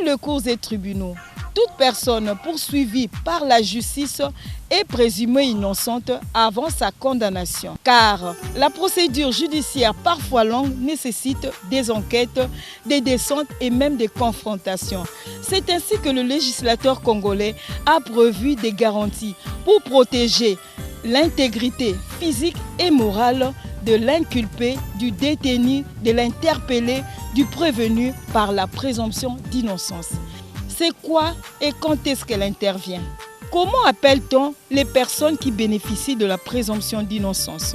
les cours et tribunaux, toute personne poursuivie par la justice est présumée innocente avant sa condamnation. Car la procédure judiciaire parfois longue nécessite des enquêtes, des descentes et même des confrontations. C'est ainsi que le législateur congolais a prévu des garanties pour protéger l'intégrité physique et morale de l'inculpé, du détenu, de l'interpellé, du prévenu par la présomption d'innocence. C'est quoi et quand est-ce qu'elle intervient? Comment appelle-t-on les personnes qui bénéficient de la présomption d'innocence?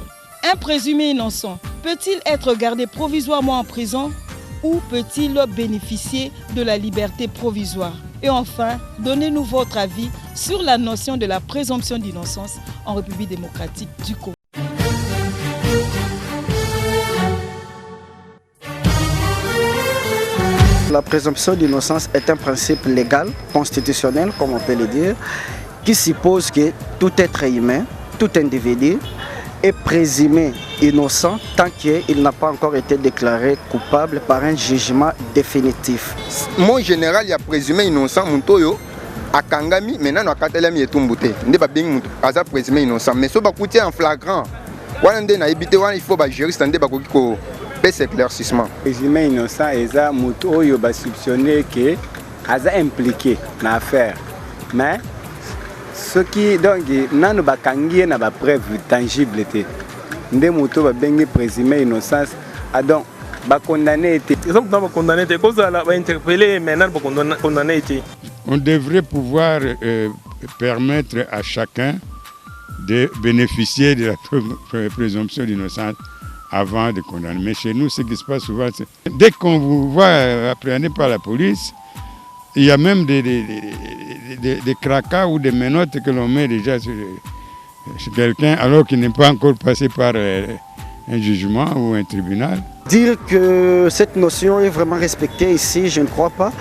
Un présumé innocent peut-il être gardé provisoirement en prison ou peut-il bénéficier de la liberté provisoire? Et enfin, donnez-nous votre avis sur la notion de la présomption d'innocence en République démocratique du Congo. La présomption d'innocence est un principe légal, constitutionnel, comme on peut le dire, qui suppose que tout être humain, tout individu est présumé innocent tant qu'il n'a pas encore été déclaré coupable par un jugement définitif. Mon général, il a présumé innocent, Muntoyo, à Kangami, maintenant à Katelami et Tumbute. Il n'est pas bien présumé innocent, mais ce qui est en flagrant, il faut que juriste éclaircissement. Présumé innocent, Eza Muntoyo va soupçonner que Eza impliqué dans l'affaire. Mais ce qui donc n'a pas de preuve tangible. Ndé Mouto va bien présumé innocence. Donc, va condamner. On devrait pouvoir permettre à chacun de bénéficier de la présomption d'innocence avant de condamner. Mais chez nous, ce qui se passe souvent, c'est dès qu'on vous voit appréhendé par la police, il y a même des cracas ou des menottes que l'on met déjà sur quelqu'un alors qu'il n'est pas encore passé par un jugement ou un tribunal. Dire que cette notion est vraiment respectée ici, je ne crois pas,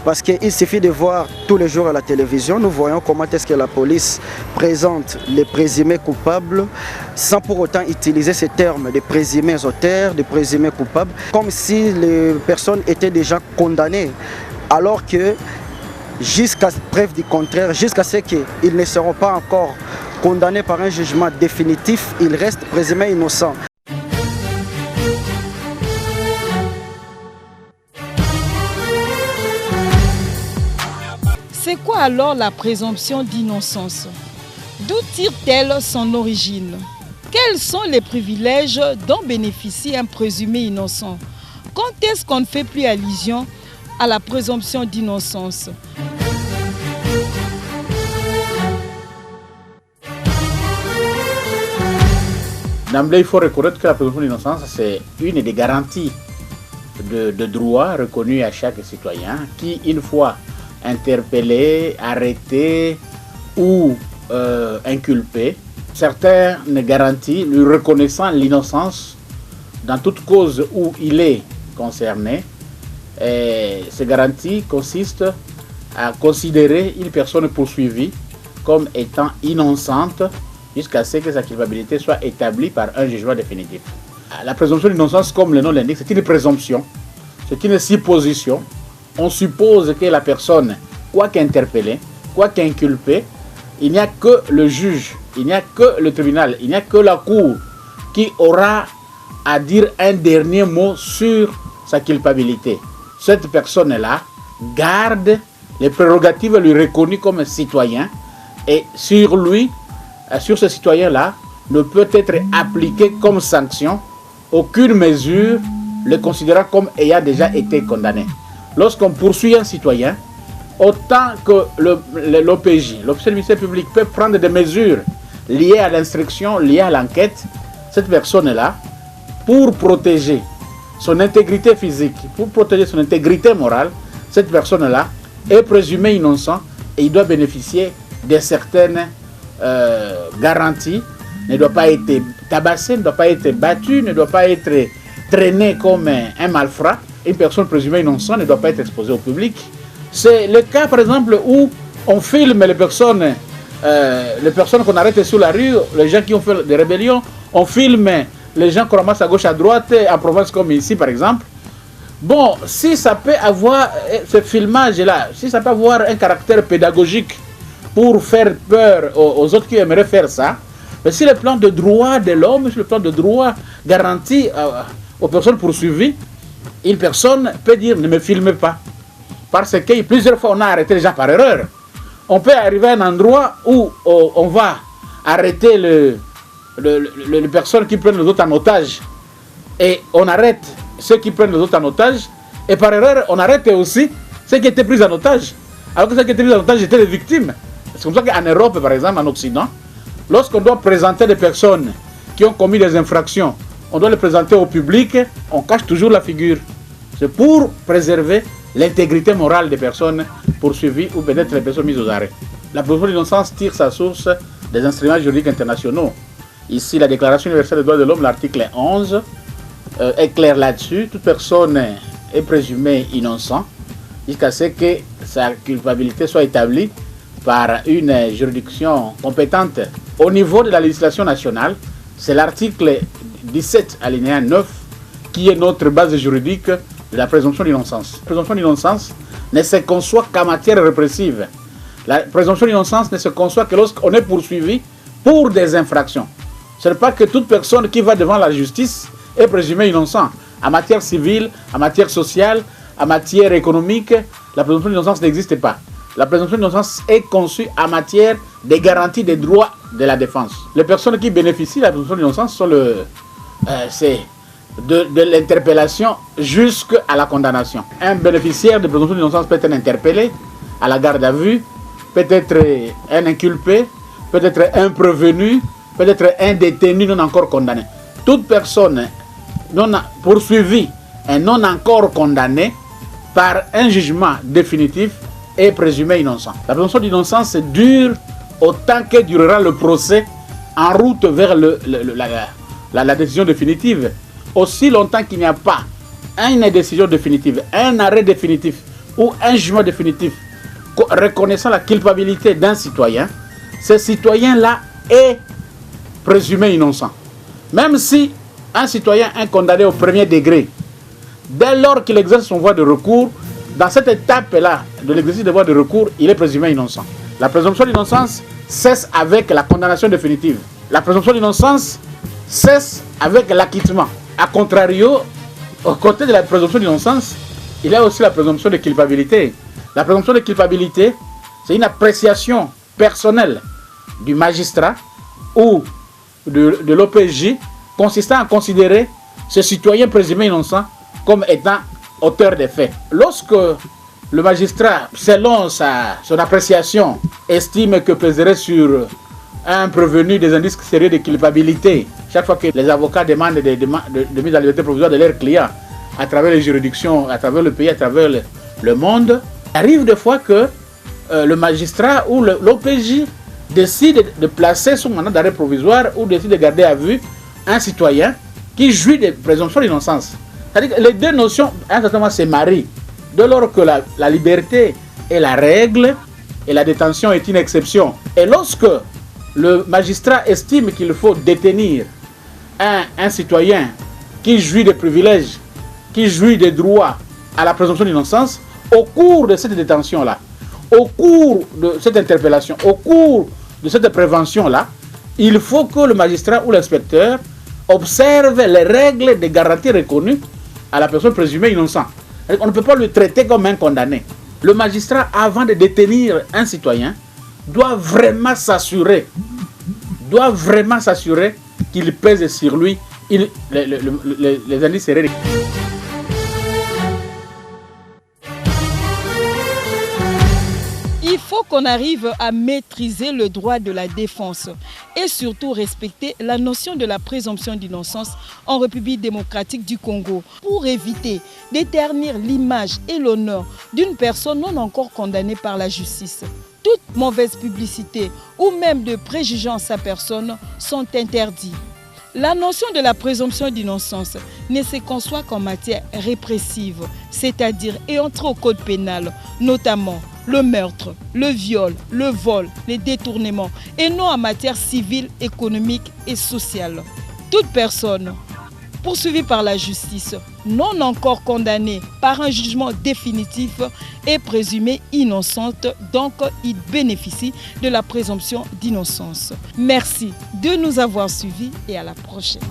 parce qu'il suffit de voir tous les jours à la télévision, nous voyons comment est-ce que la police présente les présumés coupables sans pour autant utiliser ces termes de présumés auteurs, de présumés coupables, comme si les personnes étaient déjà condamnées, alors que jusqu'à preuve du contraire, jusqu'à ce qu'ils ne seront pas encore condamnés par un jugement définitif, ils restent présumés innocents. C'est quoi alors la présomption d'innocence? D'où tire-t-elle son origine? Quels sont les privilèges dont bénéficie un présumé innocent? Quand est-ce qu'on ne fait plus allusion à la présomption d'innocence? D'emblée, il faut reconnaître que la présomption d'innocence, c'est une des garanties de droit reconnues à chaque citoyen qui, une fois interpellé, arrêté ou inculpé, certaines garanties lui reconnaissant l'innocence dans toute cause où il est concerné. Et ces garanties consistent à considérer une personne poursuivie comme étant innocente jusqu'à ce que sa culpabilité soit établie par un jugement définitif. La présomption d'innocence, comme le nom l'indique, c'est une présomption, c'est une supposition. On suppose que la personne, quoi qu'interpellée, quoi qu'inculpée, il n'y a que le juge, il n'y a que le tribunal, il n'y a que la cour qui aura à dire un dernier mot sur sa culpabilité. Cette personne-là garde les prérogatives lui reconnues comme citoyen et sur lui, sur ce citoyen-là, ne peut être appliquée comme sanction aucune mesure le considérant comme ayant déjà été condamné. Lorsqu'on poursuit un citoyen, autant que l'OPJ, l'officier de ministère public, peut prendre des mesures liées à l'instruction, liées à l'enquête, cette personne-là, pour protéger son intégrité physique, pour protéger son intégrité morale, cette personne-là est présumée innocente et il doit bénéficier de certaines garanties, ne doit pas être tabassé, ne doit pas être battu, ne doit pas être traîné comme un malfrat. Une personne présumée innocente ne doit pas être exposée au public. C'est le cas, par exemple, où on filme les personnes qu'on arrête sur la rue, les gens qui ont fait des rébellions, on filme les gens qu'on ramasse à gauche, à droite, en province comme ici, par exemple. Bon, si ça peut avoir, ce filmage-là, si ça peut avoir un caractère pédagogique pour faire peur aux autres qui aimeraient faire ça, mais si le plan de droit de l'homme, si le plan de droit garantit aux personnes poursuivies, une personne peut dire ne me filmez pas. Parce que plusieurs fois on a arrêté les gens par erreur. On peut arriver à un endroit où on va arrêter les personnes qui prennent les autres en otage. Et on arrête ceux qui prennent les autres en otage. Et par erreur, on arrête aussi ceux qui étaient pris en otage. Alors que ceux qui étaient pris en otage étaient les victimes. C'est comme ça qu'en Europe, par exemple, en Occident, lorsqu'on doit présenter des personnes qui ont commis des infractions, on doit les présenter au public, on cache toujours la figure. C'est pour préserver l'intégrité morale des personnes poursuivies ou peut-être les personnes mises aux arrêts. La présomption d'innocence tire sa source des instruments juridiques internationaux. Ici, la Déclaration universelle des droits de l'homme, l'article 11, est clair là-dessus. Toute personne est présumée innocente jusqu'à ce que sa culpabilité soit établie par une juridiction compétente. Au niveau de la législation nationale, c'est l'article 17, alinéa 9, qui est notre base juridique de la présomption d'innocence. La présomption d'innocence ne se conçoit qu'en matière répressive. La présomption d'innocence ne se conçoit que lorsqu'on est poursuivi pour des infractions. Ce n'est pas que toute personne qui va devant la justice est présumée innocente. En matière civile, en matière sociale, en matière économique, la présomption d'innocence n'existe pas. La présomption d'innocence est conçue en matière des garanties des droits de la défense. Les personnes qui bénéficient de la présomption d'innocence sont de l'interpellation jusqu'à la condamnation. Un bénéficiaire de présomption d'innocence peut être interpellé à la garde à vue, peut être un inculpé, peut être un prévenu, peut être un détenu non encore condamné. Toute personne non poursuivie et non encore condamnée par un jugement définitif est présumée innocent. La présomption d'innocence dure autant que durera le procès en route vers la décision définitive. Aussi longtemps qu'il n'y a pas une décision définitive, un arrêt définitif ou un jugement définitif reconnaissant la culpabilité d'un citoyen, ce citoyen-là est présumé innocent. Même si un citoyen est condamné au premier degré, dès lors qu'il exerce son droit de recours, dans cette étape-là de l'exercice de droit de recours, il est présumé innocent. La présomption d'innocence cesse avec la condamnation définitive. La présomption d'innocence cesse avec l'acquittement. A contrario, au côté de la présomption d'innocence, il y a aussi la présomption de culpabilité. La présomption de culpabilité, c'est une appréciation personnelle du magistrat ou de l'OPJ consistant à considérer ce citoyen présumé innocent comme étant auteur des faits. Lorsque le magistrat, selon son appréciation, estime que pèserait sur un prévenu des indices sérieux de culpabilité, chaque fois que les avocats demandent de mise à liberté provisoire de leurs clients à travers les juridictions, à travers le pays, à travers le monde, il arrive des fois que le magistrat ou l'OPJ décide de placer sous mandat d'arrêt provisoire ou décide de garder à vue un citoyen qui jouit de présomption d'innocence. C'est-à-dire que les deux notions, à un certain moment, se marient. Dès lors que la liberté est la règle et la détention est une exception. Et lorsque le magistrat estime qu'il faut détenir un citoyen qui jouit des privilèges, qui jouit des droits à la présomption d'innocence, au cours de cette détention-là, au cours de cette interpellation, au cours de cette prévention-là, il faut que le magistrat ou l'inspecteur observe les règles de garantie reconnues à la personne présumée innocente. On ne peut pas le traiter comme un condamné. Le magistrat, avant de détenir un citoyen, doit vraiment s'assurer qu'il pèse sur lui les indices sérieux. Il faut qu'on arrive à maîtriser le droit de la défense et surtout respecter la notion de la présomption d'innocence en République démocratique du Congo pour éviter d'éternir l'image et l'honneur d'une personne non encore condamnée par la justice. Toute mauvaise publicité ou même de préjuger en sa personne sont interdits. La notion de la présomption d'innocence ne se conçoit qu'en matière répressive, c'est-à-dire et entre au code pénal, notamment le meurtre, le viol, le vol, les détournements, et non en matière civile, économique et sociale. Toute personne poursuivis par la justice, non encore condamnés par un jugement définitif et présumés innocentes, donc ils bénéficient de la présomption d'innocence. Merci de nous avoir suivis et à la prochaine.